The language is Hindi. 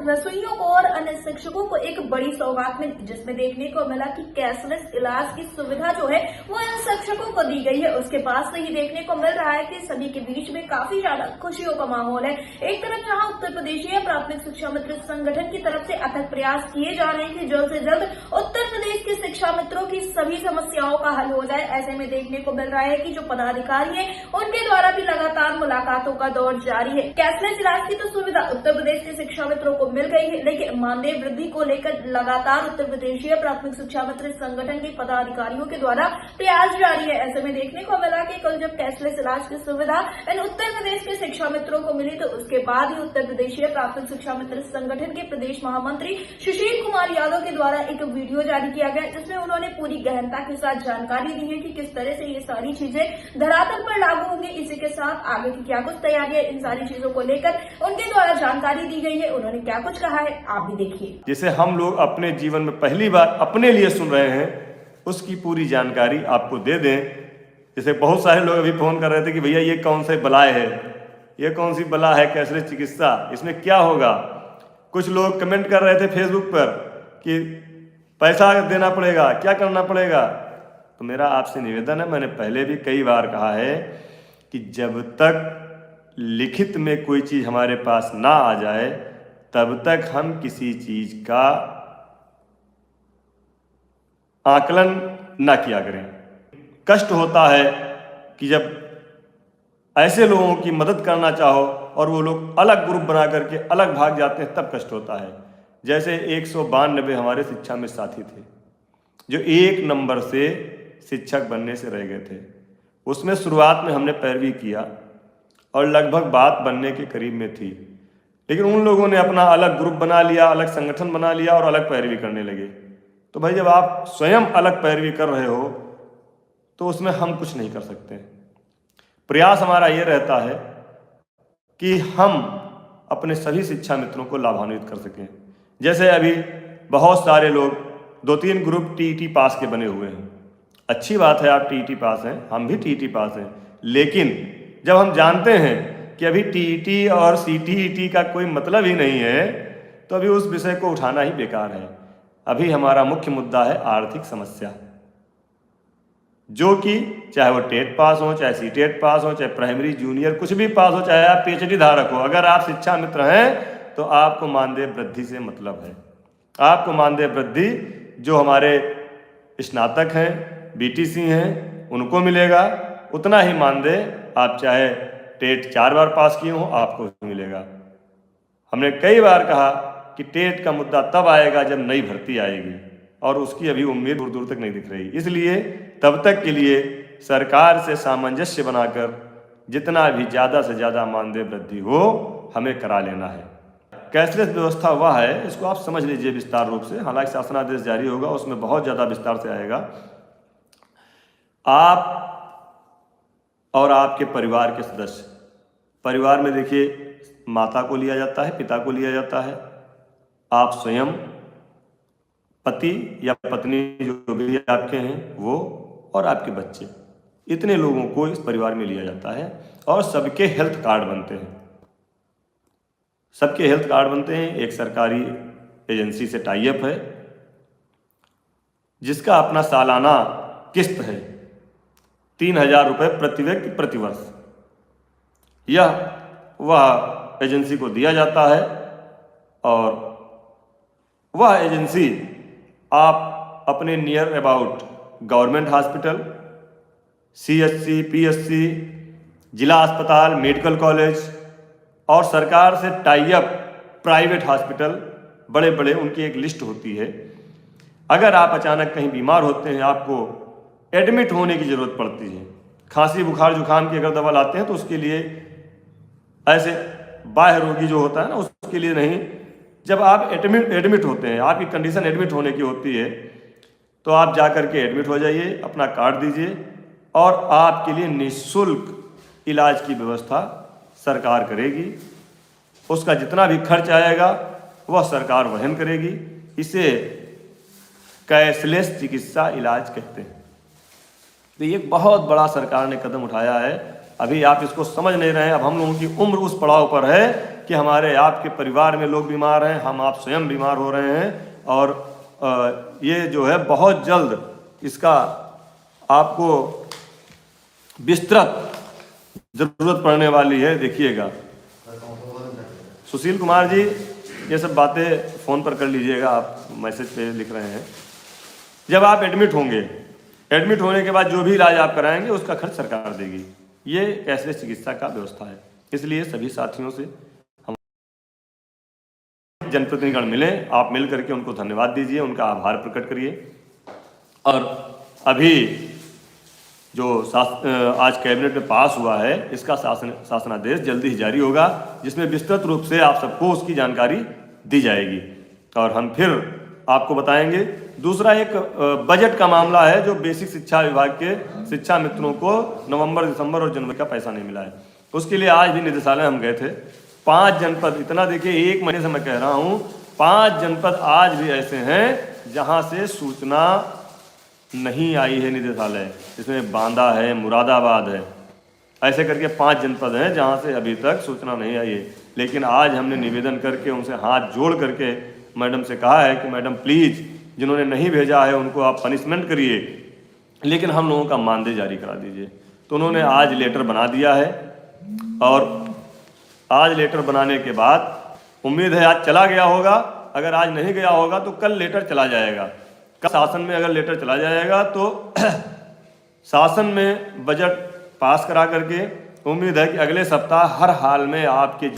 रसोइयों को और अन्य शिक्षकों को एक बड़ी सौगात मिली, जिसमें देखने को मिला कि कैशलेस इलाज की सुविधा जो है वो इन शिक्षकों को दी गई है। उसके पास से ही देखने को मिल रहा है कि सभी के बीच में काफी ज्यादा खुशियों का माहौल है। एक तरफ जहां उत्तर प्रदेशीय प्राथमिक शिक्षा मित्र संगठन की तरफ से अथक प्रयास किए जा रहे हैं कि जल्द से जल्द उत्तर प्रदेश के शिक्षा मित्रों की सभी समस्याओं का हल हो जाए, ऐसे में देखने को मिल रहा है कि जो पदाधिकारी हैं उनके द्वारा भी लगातार मुलाकातों का दौर जारी है। कैशलेस इलाज की तो सुविधा उत्तर प्रदेश के शिक्षा मित्रों को मिल गई है, लेकिन मानदेय वृद्धि को लेकर लगातार उत्तर प्रदेशीय प्राथमिक शिक्षा मित्र संगठन के पदाधिकारियों के द्वारा प्रयास जारी है। ऐसे में देखने को मिला कि कल जब कैशलेस इलाज की सुविधा इन उत्तर प्रदेश के शिक्षा मित्रों को मिली, तो उसके बाद ही उत्तर प्रदेशीय प्राथमिक शिक्षा मित्र संगठन के प्रदेश महामंत्री सुशील कुमार यादव के द्वारा एक वीडियो जारी किया गया, जिसमें उन्होंने पूरी गहनता के साथ जानकारी दी है कि किस तरह से ये सारी चीजें धरातल पर लागू होंगी। इसी के साथ आगे की क्या कुछ तैयारियां इन सारी चीजों को लेकर उनके द्वारा जानकारी दी गई है, उन्होंने क्या कुछ कहा है आप भी देखिए। जिसे हम लोग अपने जीवन में पहली बार अपने लिए सुन रहे हैं, उसकी पूरी जानकारी आपको दे दें। जैसे बहुत सारे लोग अभी फोन कर रहे थे कि भैया ये कौन सा बलाय है, ये कौन सी बला है कैशलेस चिकित्सा, इसमें क्या होगा। कुछ लोग कमेंट कर रहे थे फेसबुक पर कि पैसा देना पड़ेगा, क्या करना पड़ेगा। तो मेरा आपसे निवेदन है, मैंने पहले भी कई बार कहा है कि जब तक लिखित में कोई चीज़ हमारे पास ना आ जाए तब तक हम किसी चीज़ का आकलन ना किया करें। कष्ट होता है कि जब ऐसे लोगों की मदद करना चाहो और वो लोग अलग ग्रुप बना करके अलग भाग जाते हैं, तब कष्ट होता है। जैसे 192 हमारे शिक्षा में साथी थे जो 1 नंबर से शिक्षक बनने से रह गए थे। उसमें शुरुआत में हमने पैरवी किया और लगभग बात बनने के करीब में थी, लेकिन उन लोगों ने अपना अलग ग्रुप बना लिया, अलग संगठन बना लिया और अलग पैरवी करने लगे। तो भाई जब आप स्वयं अलग पैरवी कर रहे हो तो उसमें हम कुछ नहीं कर सकते। प्रयास हमारा ये रहता है कि हम अपने सभी शिक्षा मित्रों को लाभान्वित कर सकें। जैसे अभी बहुत सारे लोग 2-3 ग्रुप टीईटी पास के बने हुए हैं। अच्छी बात है आप टीईटी पास हैं, हम भी टीईटी पास हैं, लेकिन जब हम जानते हैं कि अभी टीईटी और सीटीईटी का कोई मतलब ही नहीं है तो अभी उस विषय को उठाना ही बेकार है। अभी हमारा मुख्य मुद्दा है आर्थिक समस्या, जो कि चाहे वो टेट पास हो, चाहे सीटेट पास हो, चाहे प्राइमरी जूनियर कुछ भी पास हो, चाहे आप पीएचडी धारक हो, अगर आप शिक्षा मित्र हैं तो आपको मानदेय वृद्धि से मतलब है। आपको मानदेय वृद्धि जो हमारे स्नातक हैं, बीटीसी हैं, उनको मिलेगा। उतना ही मानदेय आप चाहे टेट 4 बार पास किए हो आपको भी मिलेगा। हमने कई बार कहा कि टेट का मुद्दा तब आएगा जब नई भर्ती आएगी और उसकी अभी उम्मीद दूर दूर तक नहीं दिख रही। इसलिए तब तक के लिए सरकार से सामंजस्य बनाकर जितना भी ज़्यादा से ज़्यादा मानदेय वृद्धि हो हमें करा लेना है। कैशलेस व्यवस्था वह है, इसको आप समझ लीजिए विस्तार रूप से। हालांकि शासनादेश जारी होगा, उसमें बहुत ज़्यादा विस्तार से आएगा। आप और आपके परिवार के सदस्य, परिवार में देखिए माता को लिया जाता है, पिता को लिया जाता है, आप स्वयं, पति या पत्नी जो भी आपके हैं वो, और आपके बच्चे, इतने लोगों को इस परिवार में लिया जाता है। और सबके हेल्थ कार्ड बनते हैं, सबके हेल्थ कार्ड बनते हैं। एक सरकारी एजेंसी से टाई अप है जिसका अपना सालाना किस्त है 3000 रुपये प्रति व्यक्ति प्रति वर्ष। यह वह एजेंसी को दिया जाता है और वह एजेंसी आप अपने near about government hospital, CHC, PHC, जिला अस्पताल, मेडिकल कॉलेज और सरकार से टाई अप प्राइवेट हॉस्पिटल, बड़े बड़े, उनकी एक लिस्ट होती है। अगर आप अचानक कहीं बीमार होते हैं, आपको एडमिट होने की ज़रूरत पड़ती है, खांसी बुखार जुकाम की अगर दवा लाते हैं तो उसके लिए ऐसे बाह्य रोगी जो होता है ना, उसके लिए नहीं। जब आप एडमिट होते हैं, आपकी कंडीशन एडमिट होने की होती है, तो आप जा कर के एडमिट हो जाइए, अपना कार्ड दीजिए और आपके लिए निःशुल्क इलाज की व्यवस्था सरकार करेगी। उसका जितना भी खर्च आएगा वह सरकार वहन करेगी। इसे कैशलेस चिकित्सा इलाज कहते हैं। तो ये बहुत बड़ा सरकार ने कदम उठाया है। अभी आप इसको समझ नहीं रहे हैं। अब हम लोगों की उम्र उस पड़ाव पर है कि हमारे आपके परिवार में लोग बीमार हैं, हम आप स्वयं बीमार हो रहे हैं और ये जो है बहुत जल्द इसका आपको विस्तृत जरूरत पड़ने वाली है। देखिएगा सुशील कुमार जी, ये सब बातें फ़ोन पर कर लीजिएगा, आप मैसेज पे लिख रहे हैं। जब आप एडमिट होंगे, एडमिट होने के बाद जो भी इलाज आप कराएंगे उसका खर्च सरकार देगी। ये कैशलेस चिकित्सा का व्यवस्था है। इसलिए सभी साथियों से हम जनप्रतिनिधिगण मिलें, आप मिल करके उनको धन्यवाद दीजिए, उनका आभार प्रकट करिए। और अभी जो आज कैबिनेट में पास हुआ है, इसका शासनादेश जल्दी ही जारी होगा, जिसमें विस्तृत रूप से आप सबको उसकी जानकारी दी जाएगी और हम फिर आपको बताएंगे। दूसरा एक बजट का मामला है, जो बेसिक शिक्षा विभाग के शिक्षा मित्रों को नवंबर, दिसंबर और जनवरी का पैसा नहीं मिला है। उसके लिए आज भी निदेशालय हम गए थे। 5 जनपद, इतना देखिए 1 महीने से मैं कह रहा हूँ, 5 जनपद आज भी ऐसे हैं जहाँ से सूचना नहीं आई है निदेशालय। इसमें बांदा है, मुरादाबाद है, ऐसे करके 5 जनपद हैं जहाँ से अभी तक सूचना नहीं आई है। लेकिन आज हमने निवेदन करके उनसे हाथ जोड़ करके मैडम से कहा है कि मैडम प्लीज़, जिन्होंने नहीं भेजा है उनको आप पनिशमेंट करिए, लेकिन हम लोगों का मानदेय जारी करा दीजिए। तो उन्होंने आज लेटर बना दिया है और आज लेटर बनाने के बाद उम्मीद है आज चला गया होगा। अगर आज नहीं गया होगा तो कल लेटर चला जाएगा। कल शासन में अगर लेटर चला जाएगा तो शासन में बजट पास करा करके उम्मीद है कि अगले सप्ताह हर हाल में आपके